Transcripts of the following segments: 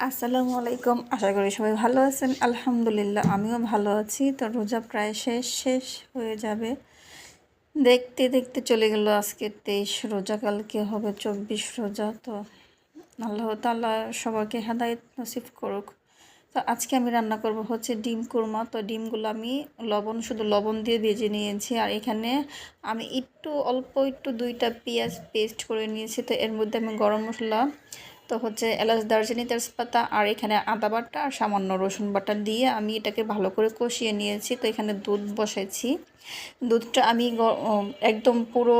আসসালামু আলাইকুম। আশা করি সবাই ভালো আছেন। আলহামদুলিল্লাহ আমিও ভালো আছি। তো রোজা প্রায় শেষ হয়ে যাবে। দেখতে দেখতে চলে গেল আজকে 23 রোজা, কালকে হবে 24 রোজা। তো আল্লাহ তাআলা সবাইকে হেদায়েত নসিব করুক। তো আজকে আমি রান্না করব হচ্ছে ডিম কুরমা। তো ডিমগুলো আমি শুধু লবণ দিয়ে ভেজে নিয়েছি। আর এখানে আমি অল্প একটু 2টা পেঁয়াজ পেস্ট করে নিয়েছি। তো এর মধ্যে আমি গরম মশলা, তো হচ্ছে এলাচ, দারচিনি, তেজপাতা আর এখানে আদা বাটা আর সামান্য রসুন বাটা দিয়ে আমি এটাকে ভালো করে কষিয়ে নিয়েছি। তো এখানে দুধ বসাইছি। দুধটা আমি একদম পুরো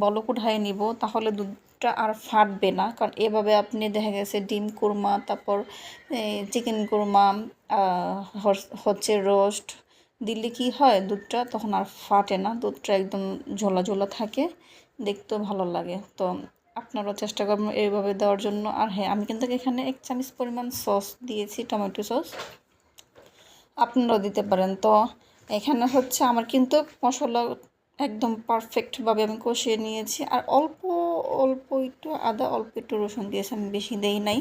বলক উঠায় নিব, তাহলে দুধটা আর ফাটবে না। কারণ এভাবে আপনি দেখা গেছে ডিম কুরমা, তারপর চিকেন কুরমা, হচ্ছে রোস্ট দিলে কি হয়, দুধটা তখন আর ফাটে না, দুধটা একদম ঝোলা ঝোলা থাকে, দেখতেও ভালো লাগে। তো আপনারাও চেষ্টা করবেন এইভাবে দেওয়ার জন্য। আর হ্যাঁ, আমি কিন্তু এখানে 1 চামচ পরিমাণ সস দিয়েছি, টমেটো সস, আপনারাও দিতে পারেন। তো এখানে হচ্ছে আমার কিন্তু মশলা একদম পারফেক্টভাবে আমি কষিয়ে নিয়েছি। আর অল্প অল্প একটু আদা, অল্প একটু রসুন দিয়েছি, আমি বেশি দেই নাই।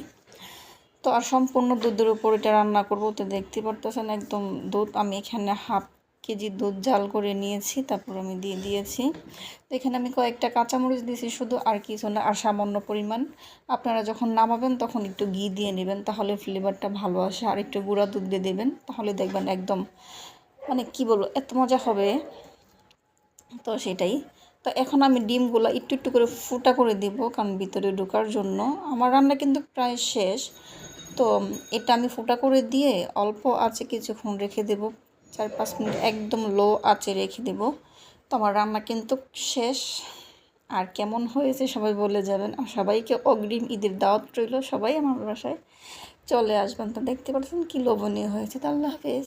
তো আর সম্পূর্ণ দুধের উপর এটা রান্না করবো। তো দেখতে পারতেছেন একদম দুধ আমি এখানে হাফ কেজি দুধ জাল করে নিয়েছি, তারপর আমি দিয়ে দিয়েছি। তো এখানে আমি কয়েকটা কাঁচামরিচ দিয়েছি শুধু, আর কিছু না। আর সামান্য পরিমাণ আপনারা যখন নামাবেন তখন একটু ঘি দিয়ে নেবেন, তাহলে ফ্লেভারটা ভালো আসে। আর একটু গুঁড়া দুধ দিয়ে দেবেন, তাহলে দেখবেন একদম মানে কি বলবো, এত মজা হবে। তো সেটাই। তো এখন আমি ডিমগুলো একটু একটু করে ফুটা করে দিব, কারণ ভিতরে ঢোকার জন্য। আমার রান্না কিন্তু প্রায় শেষ। তো এটা আমি ফুটা করে দিয়ে অল্প আঁচে কিছুক্ষণ রেখে দেব, 4-5 মিনিট একদম লো আঁচে রেখে দেব। তো আমার রান্না কিন্তু শেষ। আর কেমন হয়েছে সবাই বলে যাবেন। আর সবাইকে অগ্রিম ঈদের দাওয়াত রইল, সবাই আমার বাসায় চলে আসবেন। তো দেখতে পাচ্ছেন কি লোভনীয় হয়েছে। তো আল্লাহ হাফেজ।